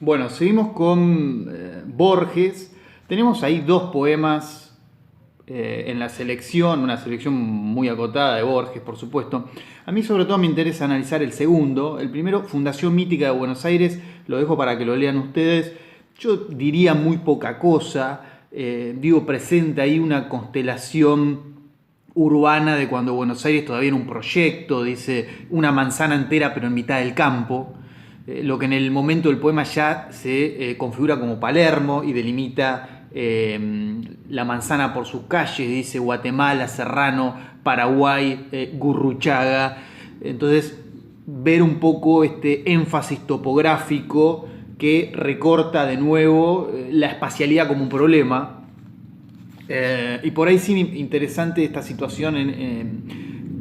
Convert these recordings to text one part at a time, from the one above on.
Bueno, seguimos con Borges. Tenemos ahí dos poemas en la selección, una selección muy acotada de Borges, por supuesto. A mí sobre todo me interesa analizar el segundo. El primero, Fundación Mítica de Buenos Aires, lo dejo para que lo lean ustedes. Yo diría muy poca cosa. Presenta ahí una constelación urbana de cuando Buenos Aires todavía era un proyecto, dice una manzana entera pero en mitad del campo. Lo que en el momento del poema ya se configura como Palermo y delimita la manzana por sus calles, dice Guatemala, Serrano, Paraguay, Gurruchaga. Entonces, ver un poco este énfasis topográfico que recorta de nuevo la espacialidad como un problema. Y por ahí sí interesante esta situación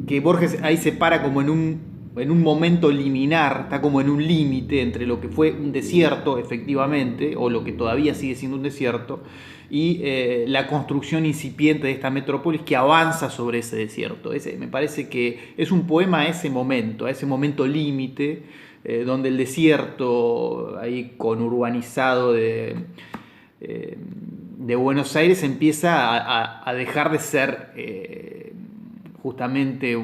que Borges ahí se para como en un momento liminar, está como en un límite entre lo que fue un desierto efectivamente, o lo que todavía sigue siendo un desierto, y la construcción incipiente de esta metrópolis que avanza sobre ese desierto. Me parece que es un poema a ese momento límite, donde el desierto ahí conurbanizado de Buenos Aires empieza a dejar de ser justamente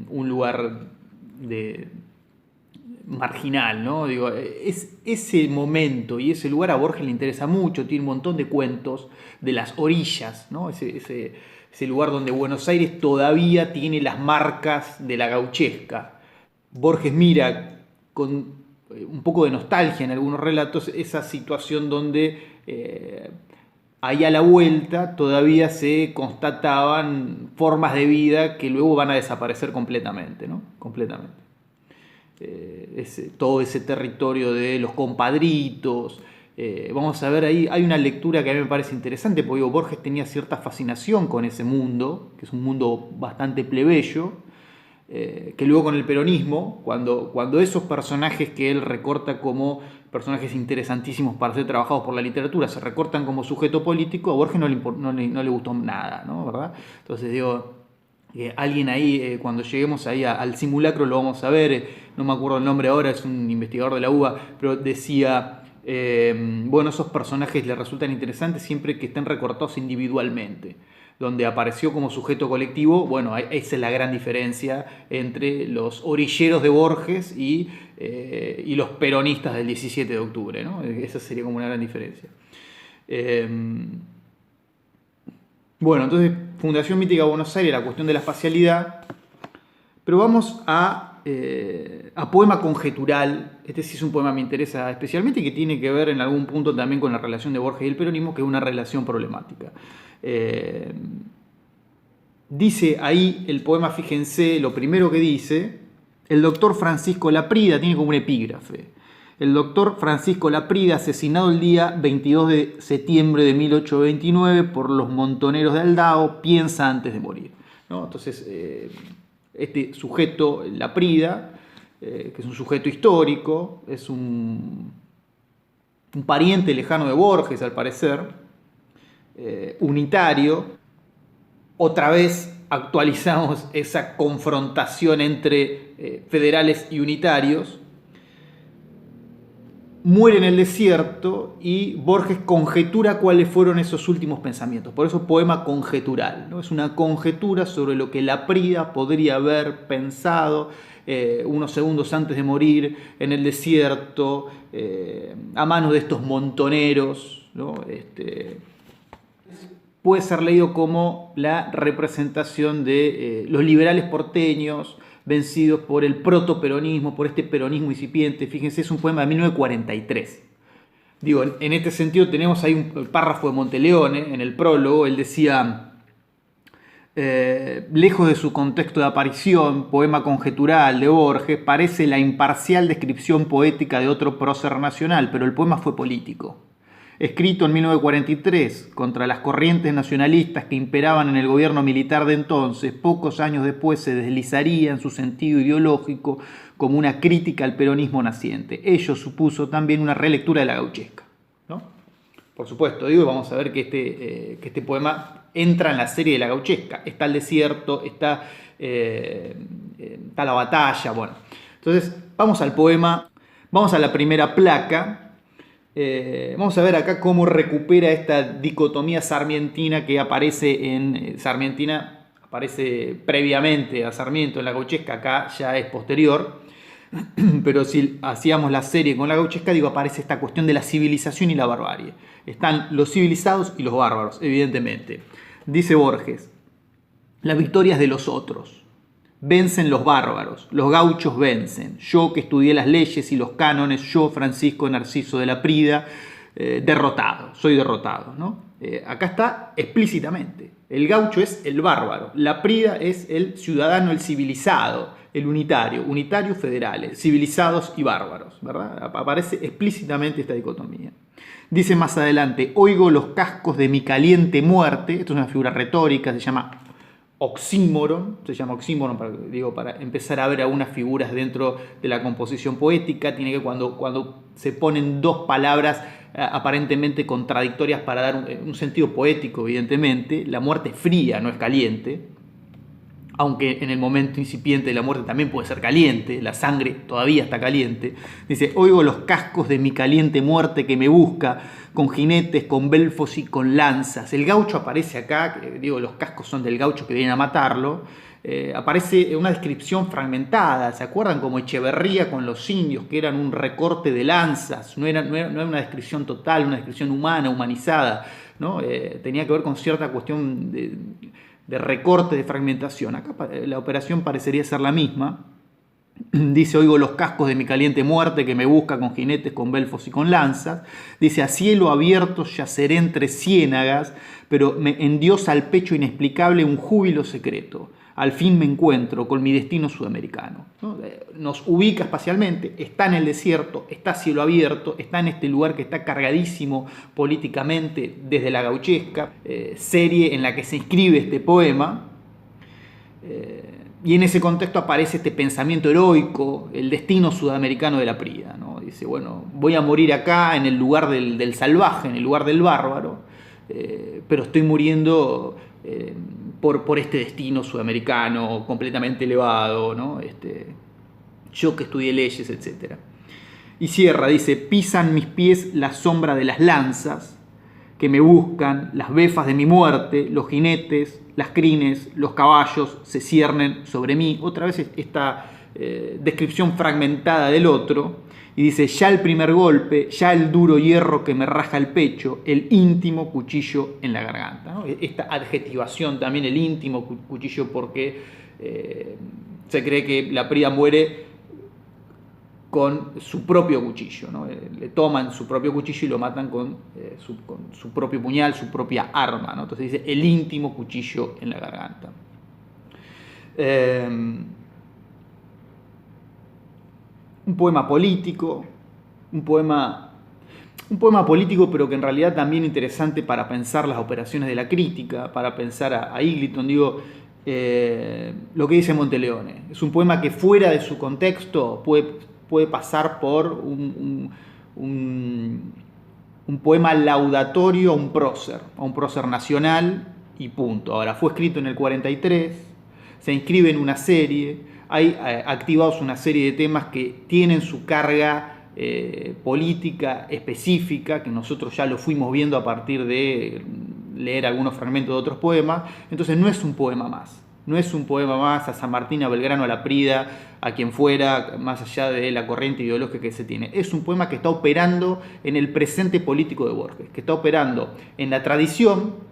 un lugar marginal, ¿no? Digo, es ese momento y ese lugar a Borges le interesa mucho, tiene un montón de cuentos de las orillas, ¿no? Ese lugar donde Buenos Aires todavía tiene las marcas de la gauchesca. Borges mira con un poco de nostalgia en algunos relatos esa situación donde ahí a la vuelta todavía se constataban formas de vida que luego van a desaparecer completamente, ¿no? Completamente. Todo ese territorio de los compadritos. Vamos a ver ahí, hay una lectura que a mí me parece interesante, porque Borges tenía cierta fascinación con ese mundo, que es un mundo bastante plebeyo, que luego con el peronismo, cuando esos personajes que él recorta como personajes interesantísimos para ser trabajados por la literatura se recortan como sujeto político, a Borges no le gustó nada, ¿no? ¿Verdad? Entonces digo, alguien ahí, cuando lleguemos ahí al simulacro lo vamos a ver, no me acuerdo el nombre ahora, es un investigador de la UBA, pero decía, esos personajes le resultan interesantes siempre que estén recortados individualmente. Donde apareció como sujeto colectivo, bueno, esa es la gran diferencia entre los orilleros de Borges y los peronistas del 17 de octubre, ¿no? Esa sería como una gran diferencia. Entonces, Fundación Mítica de Buenos Aires, la cuestión de la espacialidad, pero vamos a poema conjetural. Este sí es un poema que me interesa especialmente y que tiene que ver en algún punto también con la relación de Borges y el peronismo, que es una relación problemática. Dice ahí el poema, fíjense, lo primero que dice, el doctor Francisco Laprida, tiene como un epígrafe. El doctor Francisco Laprida, asesinado el día 22 de septiembre de 1829 por los montoneros de Aldao, piensa antes de morir, ¿no? Entonces, este sujeto, Laprida, que es un sujeto histórico, es un pariente lejano de Borges, al parecer, unitario. Otra vez actualizamos esa confrontación entre federales y unitarios. Muere en el desierto y Borges conjetura cuáles fueron esos últimos pensamientos. Por eso poema conjetural, ¿no? Es una conjetura sobre lo que Laprida podría haber pensado unos segundos antes de morir en el desierto, a manos de estos montoneros, ¿no? Puede ser leído como la representación de los liberales porteños vencidos por el protoperonismo, por este peronismo incipiente. Fíjense, es un poema de 1943. Digo, en este sentido tenemos ahí un párrafo de Monteleone en el prólogo. Él decía, lejos de su contexto de aparición, poema conjetural de Borges, parece la imparcial descripción poética de otro prócer nacional, pero el poema fue político. Escrito en 1943 contra las corrientes nacionalistas que imperaban en el gobierno militar de entonces, pocos años después se deslizaría en su sentido ideológico como una crítica al peronismo naciente. Ello supuso también una relectura de la gauchesca, ¿no? Por supuesto, vamos a ver que este poema entra en la serie de la gauchesca. Está el desierto, está la batalla, bueno. Entonces, vamos al poema. Vamos a la primera placa. Vamos a ver acá cómo recupera esta dicotomía sarmientina que aparece en Sarmientina, aparece previamente a Sarmiento en la gauchesca, acá ya es posterior. Pero si hacíamos la serie con la gauchesca, digo, aparece esta cuestión de la civilización y la barbarie. Están los civilizados y los bárbaros, evidentemente. Dice Borges, la victoria es de los otros. Vencen los bárbaros, los gauchos vencen. Yo que estudié las leyes y los cánones, yo, Francisco Narciso de la Prida, derrotado, soy derrotado, ¿no? Acá está explícitamente. El gaucho es el bárbaro, la Prida es el ciudadano, el civilizado, el unitario federales, civilizados y bárbaros, ¿verdad? Aparece explícitamente esta dicotomía. Dice más adelante, oigo los cascos de mi caliente muerte, esto es una figura retórica, se llama oxímoron para empezar a ver algunas figuras dentro de la composición poética, tiene que cuando se ponen dos palabras aparentemente contradictorias para dar un sentido poético, evidentemente, la muerte es fría, no es caliente, aunque en el momento incipiente de la muerte también puede ser caliente, la sangre todavía está caliente. Dice, oigo los cascos de mi caliente muerte que me busca, con jinetes, con belfos y con lanzas. El gaucho aparece acá, digo, los cascos son del gaucho que viene a matarlo. Aparece una descripción fragmentada, ¿se acuerdan? Como Echeverría con los indios, que eran un recorte de lanzas, no era una descripción total, una descripción humana, humanizada, ¿no? Tenía que ver con cierta cuestión de recorte, de fragmentación. Acá la operación parecería ser la misma. Dice, oigo los cascos de mi caliente muerte que me busca con jinetes, con belfos y con lanzas. Dice, a cielo abierto yaceré entre ciénagas, pero me endiosa al pecho inexplicable un júbilo secreto. Al fin me encuentro con mi destino sudamericano, ¿no? Nos ubica espacialmente, está en el desierto, está a cielo abierto, está en este lugar que está cargadísimo políticamente desde la gauchesca, serie en la que se inscribe este poema. Y en ese contexto aparece este pensamiento heroico, el destino sudamericano de la Prida, ¿no? Dice, bueno, voy a morir acá en el lugar del salvaje, en el lugar del bárbaro, pero estoy muriendo por este destino sudamericano completamente elevado, ¿no? Yo que estudié leyes, etc. Y cierra, dice, pisan mis pies la sombra de las lanzas que me buscan, las befas de mi muerte, los jinetes, las crines, los caballos se ciernen sobre mí. Otra vez esta descripción fragmentada del otro. Y dice, ya el primer golpe, ya el duro hierro que me raja el pecho, el íntimo cuchillo en la garganta, ¿no? Esta adjetivación también, el íntimo cuchillo, porque se cree que la Prida muere con su propio cuchillo, ¿no? Le toman su propio cuchillo y lo matan con su propio puñal, su propia arma, ¿no? Entonces dice, el íntimo cuchillo en la garganta. Un poema político, un poema político, pero que en realidad también interesante para pensar las operaciones de la crítica, para pensar a Eagleton, digo, lo que dice Monteleone. Es un poema que fuera de su contexto puede pasar por un poema laudatorio a un prócer nacional y punto. Ahora, fue escrito en el 43, se inscribe en una serie, hay activados una serie de temas que tienen su carga política específica, que nosotros ya lo fuimos viendo a partir de leer algunos fragmentos de otros poemas. Entonces no es un poema más, a San Martín, a Belgrano, a la Prida, a quien fuera, más allá de la corriente ideológica que se tiene. Es un poema que está operando en el presente político de Borges, que está operando en la tradición,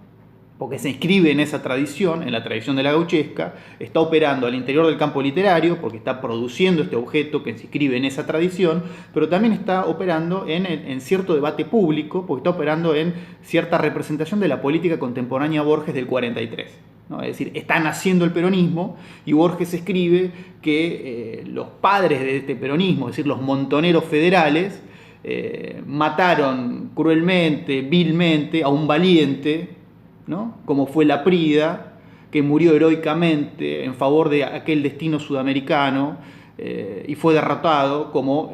porque se inscribe en esa tradición, en la tradición de la gauchesca, está operando al interior del campo literario, porque está produciendo este objeto que se inscribe en esa tradición, pero también está operando en cierto debate público, porque está operando en cierta representación de la política contemporánea Borges del 43. ¿no? Es decir, está naciendo el peronismo y Borges escribe que los padres de este peronismo, es decir, los montoneros federales, mataron cruelmente, vilmente a un valiente, ¿no? Como fue la Prida, que murió heroicamente en favor de aquel destino sudamericano y fue derrotado como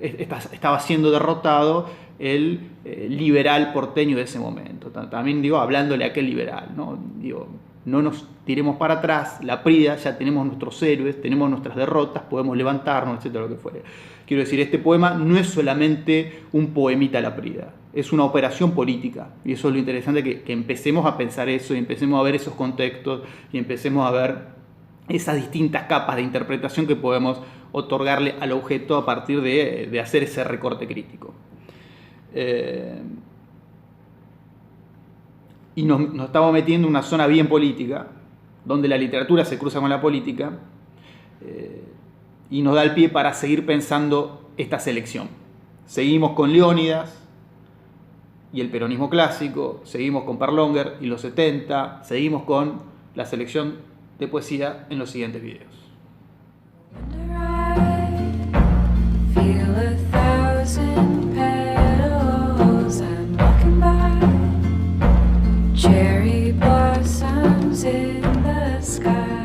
estaba siendo derrotado el liberal porteño de ese momento. También digo, hablándole a aquel liberal, ¿no? Digo, no nos tiremos para atrás, la Prida, ya tenemos nuestros héroes, tenemos nuestras derrotas, podemos levantarnos, etcétera, lo que fuere. Quiero decir, este poema no es solamente un poemita a la Prida, es una operación política, y eso es lo interesante, que empecemos a pensar eso, y empecemos a ver esos contextos, y empecemos a ver esas distintas capas de interpretación que podemos otorgarle al objeto a partir de hacer ese recorte crítico. Y nos estamos metiendo en una zona bien política, donde la literatura se cruza con la política, y nos da el pie para seguir pensando esta selección. Seguimos con Leónidas y el peronismo clásico, seguimos con Perlonger y los 70, seguimos con la selección de poesía en los siguientes videos. Cherry blossoms in the sky.